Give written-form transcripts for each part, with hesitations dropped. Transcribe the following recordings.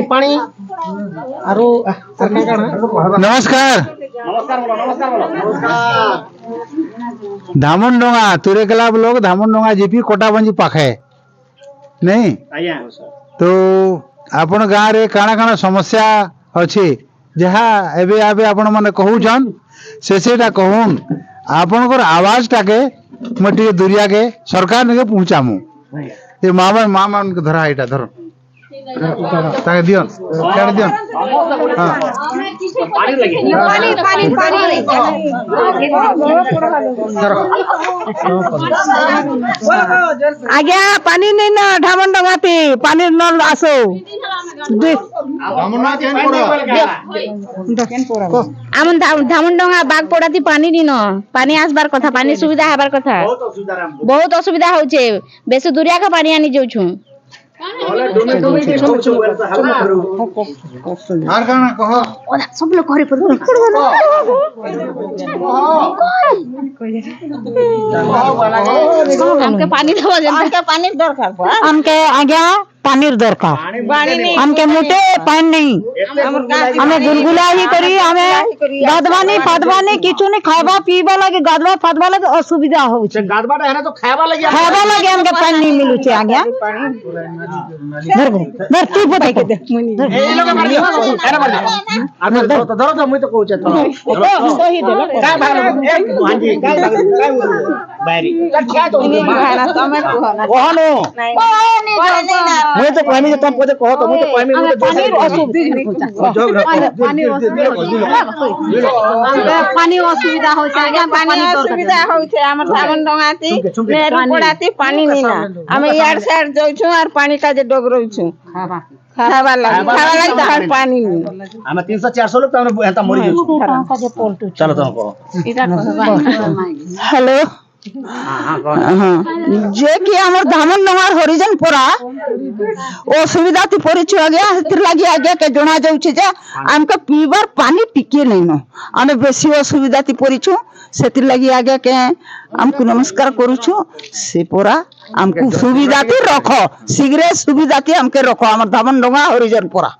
पानी आरो नमस्कार धामनडोंगा तुरेकला ब्लॉक धामनडोंगा जीपी कोटाबंजी पाखे नहीं तो आपण गाँव रे काना काना समस्या अच्छी जहाँ एबे आबे आपण माने कहूछन सेटा कहून आपणकर आवाज टाके मटे दुरिया के सरकार ने पहुंचामु ये मामा के धरा एटा धर ताके दियन केड़ दियन हां आज्ञा पानी नहीं ना धामनडोंगा पे पानी नल आसो धामनडोंगा बाग पड़ाती पानी नहीं न पानी आसबार कथा पानी सुविधा हबार कथा बहुत असुविधा होचे बेसी दुरिया का पानी आनी जाऊ छु आर गाना कह सब लोग घरे पर हमके पानी दवा हमके पानी दरकार हमके आज्ञा पानी दरकार हमके मोटे पानी नहीं हमें गुलगुला ही करी हमें गादवानी फादवानी किछु नहीं खावा पीवा लगे गादवा फादवा लगे असुविधा हो छे गादवाटा है ना तो खावा लगे हमके पानी नहीं मिलु छे आज्ञा धर तू बता के दे ए लोग मार दियो अरे मार दियो आगे धरो तो मुई तो कहू छे तो ही दे का भाग हांजी का बारी क्या तो खाना समय कहनो मैं तो कहनी तुम को कहो तो मैं तो कहनी मैं तो पानी असुविधा हो छे आज्ञा पानी असुविधा हो छे हमर धामनडोंगाती नेहरू पड़ाती पानी नहीं ना हमें यार साइड जाऊ छु और पानी का जे डोग रहू छु खावा लाग तो पानी नहीं हमें 300 400 लोग तो हमने एता मरी जाऊ चलो तुम कहो हेलो जे कि हमर धामनडोंगार हरिजन परा असुविधा ती परिचय आज्ञा हतिर लागि आज्ञा के जणा जाउ छे जे हमके पीबार पानी टिके नहीं न आने बेसी असुविधा ती परिचय सेतिर लागि आज्ञा के हमको नमस्कार करू छु से परा हमको सुविधा ती रखो शीघ्र सुविधा ती हमके रखो हमर धामनडोंगा हरिजन परा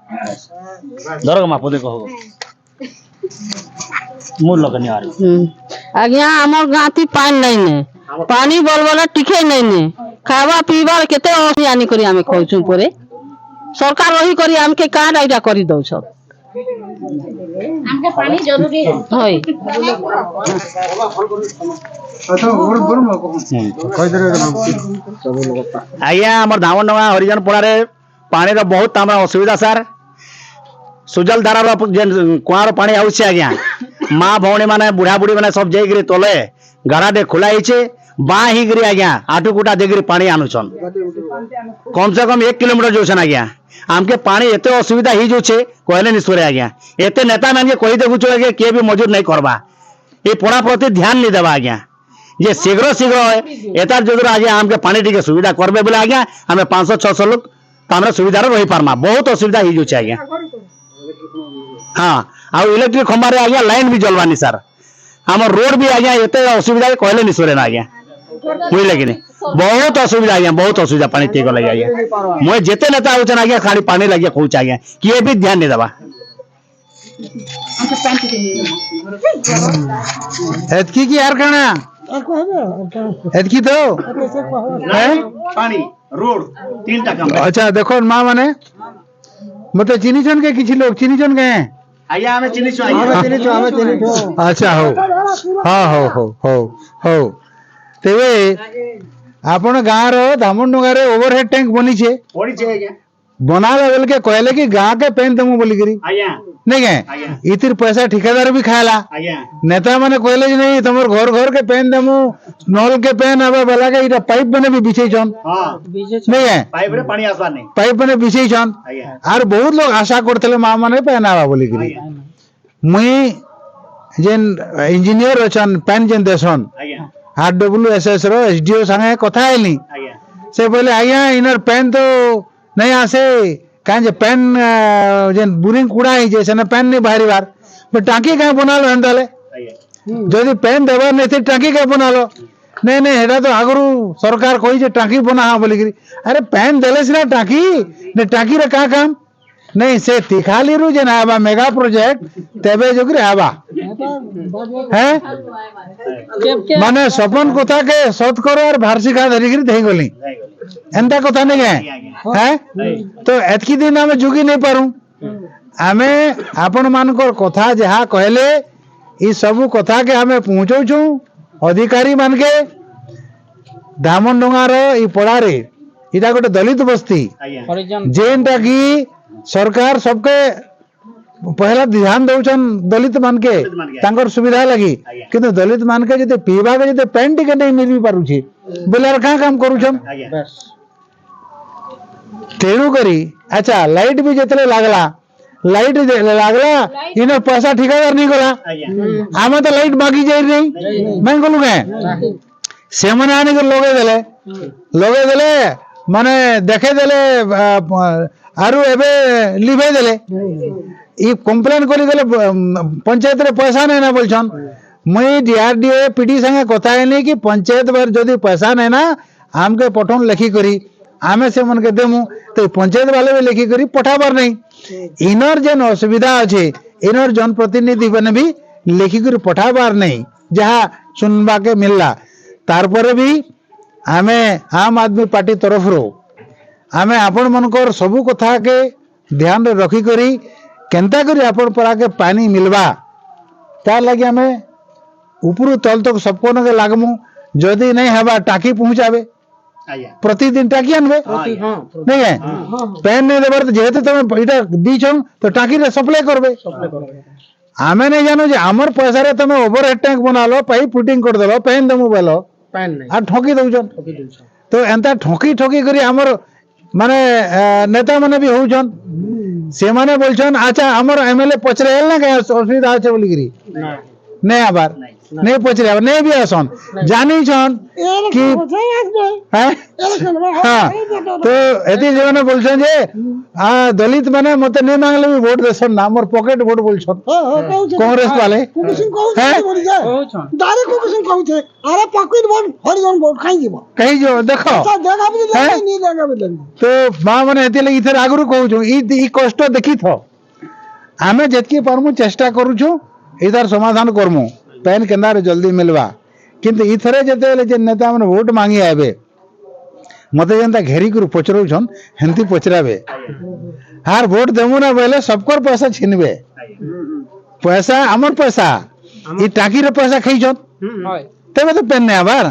धरो मापो दे कहो मूल लगनी आ आज्ञा हमर गाती पानी नहीं ने पानी बोलबला टिके नहीं ने खावा पीबार केते यानी करी हमें कहू परे सरकार वही करी हमके का डाइटा करी दउ सब हमके पानी जरूरी है होय अच्छा और बोल म कहूं कहि दे आया हमर धामनडोंगा हरिजन पड़ा रे पानी रो बहुत हमरा असुविधा सर सुजल धारा रो कुआर पानी आउछ आज्ञा माँ भौणी माने बुढ़ा बुढ़ी माने सब जाइगिरी तले गड़ा दे खुला हिचे बा ही गिरी आज्ञा आठू कुटा देगिरी पानी आनुछन कम से कम 1 किलोमीटर जोछन आज्ञा हमके पानी एते असुविधा ही जो छे कहले निसरे आज्ञा एते नेता मान के कहि देबु छ के के भी मजूर नहीं करबा ए पड़ा प्रति ध्यान नहीं देबा आज्ञा जे शीघ्र शीघ्र एतार जरूर आज्ञा हमके पानी टिके सुविधा करबे बोले आज्ञा हमें 500 600 लोग हमरा सुविधा रही पारमा बहुत असुविधा ही जो छे आज्ञा हाँ आ इलेक्ट्रिक खंबा रे आज्ञा लाइन भी जलवानी सर हमर रोड भी आज्ञा एते असुविधा कहले नि सोरे ना आज्ञा बुझले कि नहीं बहुत असुविधा आज्ञा बहुत असुविधा पानी टेको लगे आज्ञा मोय जेते नेता होचन आज्ञा खाली पानी लगे कहूच आज्ञा किए भी ध्यान नहीं देबा एतकी की यार कना एतकी तो पानी रोड 3टा काम अच्छा देखो मां माने मते चिनी छन के किछि लोग चिनी छन गए आया हमें चिनी छो हमें चिनी छो अच्छा हो हां हो तेवे आपण गाँव रो धामनडोंगा रे ओवरहेड टैंक बनी छे आज्ञा बना लेवल के कहले कि गाँ के पेन तमु बोली करी आया नहीं गए इतिर पैसा ठेकेदार भी खाला आया नेता माने कहले जे नहीं तमर घर घर के पेन दमु नल के पेन आबे बला के इटा पाइप बने भी बिछै छन हां नहीं है पाइप रे पानी आसबा नहीं पाइप बने बिछै छन आर बहुत लोग आशा करथले मां माने पेन आबा बोली करी मुई जेन इंजीनियर अछन पेन जेन देसन आया आरडब्ल्यूएसएस रो एसडीओ संगे कथा आइली से बोले आया इनर पेन तो नहीं आसे काहे जे पेन जेन बोरिंग कुड़ा ही जे सने पेन नहीं बाहरी बार बट टांकी का बनालो हंदाले जदी पेन देवर नहीं थे टांकी का बनालो नहीं नहीं हेडा तो आगरू सरकार कहि जे टांकी बना हा बोली करी अरे पेन देले सिना टांकी ने टांकी रे का काम नहीं से तिखाली रु जेन आवा मेगा प्रोजेक्ट तेबे जोगरे आवा हैं माने सपन कथा के सत करो और भारसिका धरी गिरी देई गली एंता कथा नहीं है हैं तो एतकी दिन हमें जुगी नहीं पारू आमे आपण मानकर कथा जहा कहले ई सब कथा के हमें पहुंचौ छु अधिकारी मान के धामनडोंगार ई पड़ारे इटा गोटे दलित बस्ती जेनटा की सरकार सबके पहला ध्यान दउछन दलित मान के तांकर सुविधा लगी किंतु दलित मान के जते पीवा के जते पेन टिके नहीं मिल पारू छी बोले का काम करूछन तेणु करी अच्छा लाइट भी जतले लागला लाइट लागला इने पैसा ठिकादार नहीं गला आमे तो लाइट बाकी जाई नहीं मैं कहलु के से मने आने के लोगे देले माने देखे देले आरु एबे लिभे देले ई कंप्लेन करी देले पंचायत रे पैसा नहीं ना बोलछन मई डीआरडीओ पीडी संगे कथा है कि पंचायत बार जदी पैसा नहीं ना हमके पठन लिखी करी आमे से मन के देमु तो पंचायत वाले भी लिखी करी पठाबार नहीं इनर जेन असुविधा अच्छे इनर जनप्रतिनिधि बने भी लिखी कर पठाबार नहीं जहाँ सुनबा के मिलला तारपरे भी आमे आम आदमी पार्टी तरफ रो आमे आपण मनकर सबु कथा के ध्यान रे रखी करी केंता करी आपण परा के पानी मिलबा तार लगे आमे ऊपर तल तक सबको के लागमु जदी नहीं हवा टाकी पहुंचावे प्रतिदिन टाकी आनबे नहीं है पेन नहीं देवर तो जेते तुम इटा दीछन तो टाकी रे सप्लाई करबे आमे नहीं जानो जे हमर पैसा रे तुम ओवरहेड टैंक बना लो पाइप फिटिंग कर देलो पेन देमु बेलो पेन नहीं आ ठोकी दउछन तो एंता ठोकी ठोकी करी हमर माने नेता माने भी होउछन से माने बोलछन अच्छा हमर एमएलए पचरे एल ना के असुविधा আছে बोली गिरी नहीं आबार नहीं पचरे आबार नहीं भी आसन जानी छन कि हैं हां तो एती जने बोलछन जे दलित माने मते नहीं मांगले भी वोट देसन ना हमर पॉकेट वोट बोलछन कांग्रेस वाले कुकुसिंग कहू डायरेक्ट कुकुसिंग कहू छे अरे पॉकेट वोट हरिजन वोट खाई जीव कही जो देखो जगह भी नहीं जगह भी तो मां माने एती लगी इथर आगुरु कहू छु ई कष्ट देखी थो आमे जतकी परमु चेष्टा करू छु इधर समाधान करमु पेन केंदा रे जल्दी मिलवा किंतु इथरे जते जे नेता माने वोट मांगी आबे मते जेंता घेरी कर पचरौ छन हेंती पचराबे हार वोट देमु ना बोले सबकर पैसा छिनबे पैसा हमर पैसा ई टाकी रे पैसा खई छन तबे तो पेन नै आबार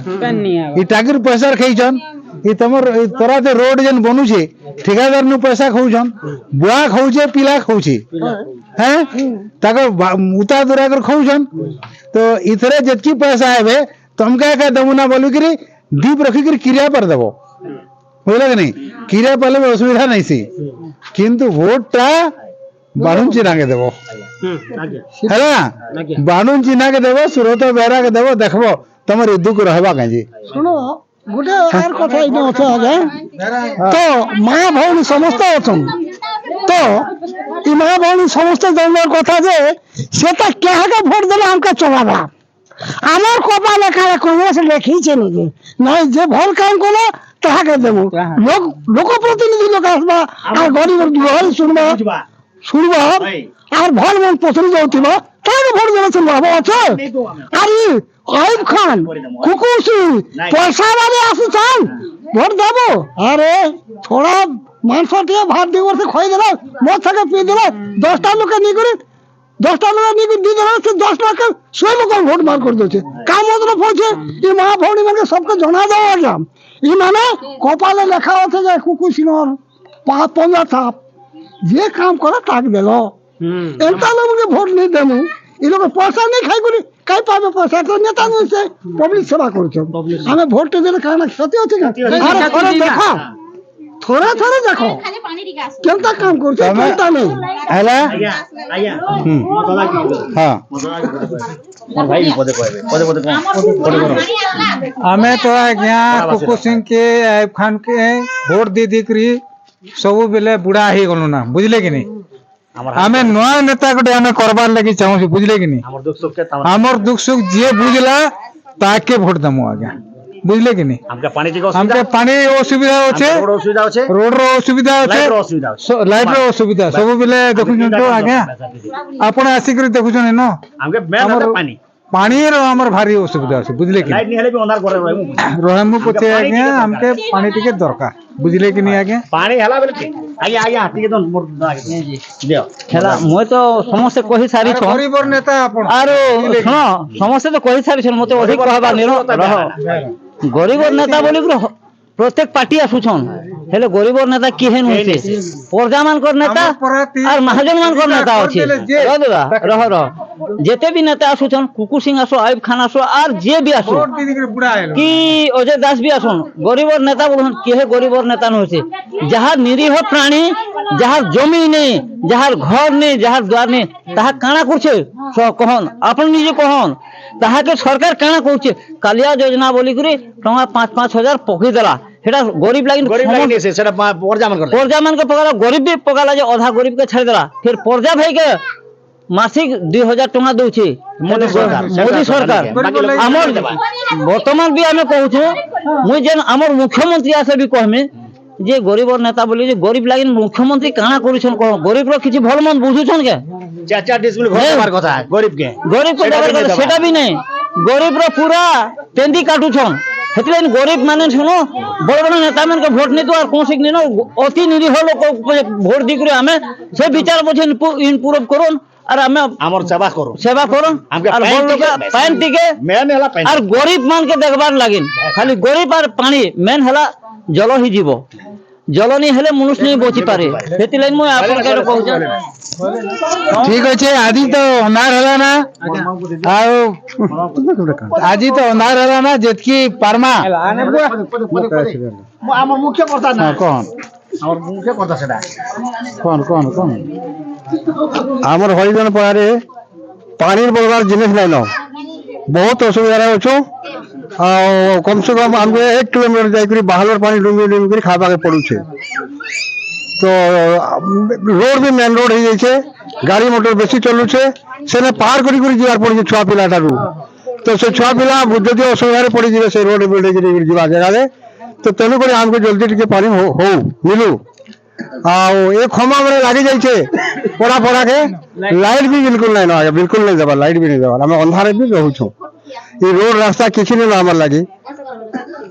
ई टाकी रे पैसा खई छन ई तमर तोरा ते रोड जेन बनू छे ठेकेदार नु पैसा खाऊ छन बुआ खाऊ छे पीला खाऊ छे हैं ताको उता दुरा कर खाऊ छन तो इथरे जतकी पैसा आबे तुम का दमुना बोलू करी दीप रखी कर क्रिया पर देबो बोले नहीं क्रिया पाले में असुविधा नहीं सी किंतु वोट टा बानुन चिना के देबो है ना बानुन चिना के देबो सुरत बेरा के देबो देखबो तमर दुख रहबा काजी सुनो गुटे आर कथा इने আছে আগে তো মা ভৌণী সমস্ত আছেন তো এই মা ভৌণী সমস্ত জনের কথা যে সেটা কাহাকে ভোট দিলে আমকে চলাবা আমার কপালে কারে কংগ্রেস লিখিছে নাকি নাই যে ভুল কাম করলো তাহাকে দেব লোক প্রতিনিধি লোক আসবা আর গরিবের দুয়ার শুনবা শুনবা আর ভুল মন পছন্দ যাউতিবা তাকে ভোট দেবে শুনবা আছে আরে आयुब खान कुकुर सिंह पैसा वाले आसुचान भोट देबो अरे थोड़ा मानसटिया भात देवर से खोई देला मत सके पी देला 10टा लोक नी करे 10टा लोक नी दी देला से 10 लाख 100 लोक भोट मार कर देछे का मतलब होछे ई महा भौणी माने सबके जना दाओ आजा ई माने कपाले लेखा আছে যে कुकुर सिंहर पाप पंजा थाप जे काम करे ताक देलो एंता लोग भोट नहीं देमु ई लोग पैसा नहीं खाई करी कई पावे पैसा तो नेता नहीं से पब्लिक सेवा करछो हमें वोट देले काना क्षति होते का अरे थोड़ा देखो थोड़ा देखो केनता काम करछो केनता नहीं हैला आया हां मोर भाई पदे पदे हमें तो आज्ञा कुकु सिंह के आयुब खान के वोट दी दी करी सब बेले बुढ़ा ही गलो ना बुझले कि नहीं हमें नया नेता गोटे हमें करबार लगी चाहूँ बुझले कि नहीं हमर दुख सुख जे बुझला ताके वोट दमु आज्ञा বুঝলে কি নি हमके पानी टिके हमके पानी असुविधा अच्छे रोड असुविधा अच्छे रोड रो असुविधा अच्छे लाइट रो असुविधा अच्छे लाइट रो असुविधा सब बेले देखुछन तो आज्ञा आपण आसिक देखुछन न हमके मेन हमर है पानी पानी रो हमर भारी असुविधा अछि बुझले कि लाइट नहीं हेले भी अंधार करे रहमु रहमु पते आज्ञा हमके पानी टिके दरकार बुझले कि नि आज्ञा पानी हला बेले आज्ञा आज्ञा टिके तो मोर दियो ହେଲା ମୁଇଁ ତ ସମସ୍ତେ କହି ସାରିଛନ୍ गरीब नेता आपण ଆରୁ ଶୁଣ ସମସ୍ତେ ତ କହି ସାରିଛନ୍ ମତେ ଅଧିକ କହିବାର ନିର ରହ ଗରିବ ନେତା ବୋଲି ପ୍ରତ୍ୟେକ ପାର୍ଟି ଆସୁଛନ୍ ହେଲେ ଗରିବ ନେତା କିଏ ନୁହେଁ ପ୍ରଜା ମାନଙ୍କର ନେତା আর মহাজন মানকর নেতা আছে রহ রহ যেতে বি নেতা আসুছন কুকুর সিং আসো আইব খান আসো আর যে বি আসো रोड दीदी के बुढ़ा आइलो কি অজয় দাস বি আসুন গরিবর নেতা বলুন কে গরিবর নেতা নছে যাহার নিরীহ প্রাণী যাহার জমি নেই যাহার ঘর নেই যাহার দ্বার নেই তাহা কাଣା করছে কহন আপন নিজে কহন তাহাকে সরকার কাଣା করছে কালিয়া যোজনা বলি করে টঙ্কা 5,000 পকি দেলা সেটা গরিব লাগি गरीब लाइन से सेटा परजा मन कर पर्जा मान के पकाला गरीब भी पकाला जे आधा गरीब के छाड़ देला फिर पर्जा भाई के मासिक 2,000 टका दउछि मोदी सरकार हमर वर्तमान भी हमें कहू छु मुई जेन हमर मुख्यमंत्री आसे भी कहमे जे गरीब नेता बोली जे गरीब लागिन मुख्यमंत्री काना करूछन कह गरीब रो किछि भल मन बुझुछन के 4 डिसमिल घर देबार कथा गरीब के देबार कथा सेटा भी नहीं गरीब रो पूरा तेंदी काटुछन हेतले गरीब माने सुनो बड़ बड़ नेता मन के वोट नहीं तो कौन सिक नहीं अति निरीह लोक वोट दी करे हमें से विचार बुझे इम्प्रूव करूं और हमें हमर सेवा करो हमके और बड़ लोग पानी टिके मेन हला पानी और गरीब मान के देखबार लागिन खाली गरीब और पानी मेन हला जल ही जीव जल नहीं हेले मनुष्य नहीं बची पारे हेति लाइन मैं आपन के कहू ठीक अच्छे आज तो अनार हला ना आओ आज तो अनार हला ना जेतकी पारमा हमर मुख्य करता ना कौन हमर मुख्य करता सेटा कौन कौन कौन आमर हरिजन पड़ारे पानी बरबार जिनिस नाइन बहुत असुविधा अच्छु कम से कम आमको 1 किलोमीटर जाकर बाहर पानी डूंगी डूंगी खावा के पड़ू तो रोड भी मेन रोड हो जाए गाड़ी मोटर बेसी चलू से पार करी जीवार पड़ी छुआ पिलाटा तो से छुआ पिला जदि असुविधा पड़ी जाए से रोड बिल्डे जा जगह तो तेणुक आमको जल्दी टे पानी हो मिलू ए खमा मैंने लगी जाइए पड़ा पड़ा के लाइट भी बिल्कुल नहीं ना बिल्कुल नहीं देवा लाइट भी नहीं देवा आम अंधारे भी रोचु ये रोड रास्ता किसी नहीं हमार लगी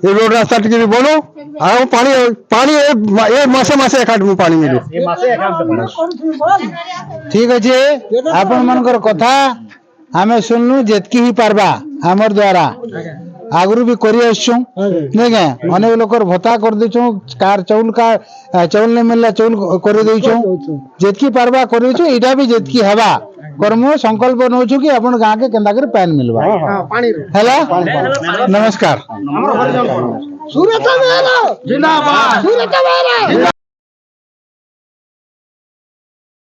ये रोड रास्ता टी बोलो आ पानी पानी ए मासे मासे एक पानी मिलू ए मासे एकाउंट ठीक अच्छे आपण मनकर कथा हमें सुनलु जेतकी ही पारबा हमर द्वारा आगरू भी करी आसछु नहीं क्या अनेक लोकर भत्ता कर देछु कार चाउल का चाउल नहीं मिलला चाउल कर देछु जेतकी पारबा करी छु इटा भी जेतकी हवा कर्म संकल्प नौछु कि अपन गां के केंदा कर पैन मिलबा पानी हैला नमस्कार सूरत जिंदाबाद सूरत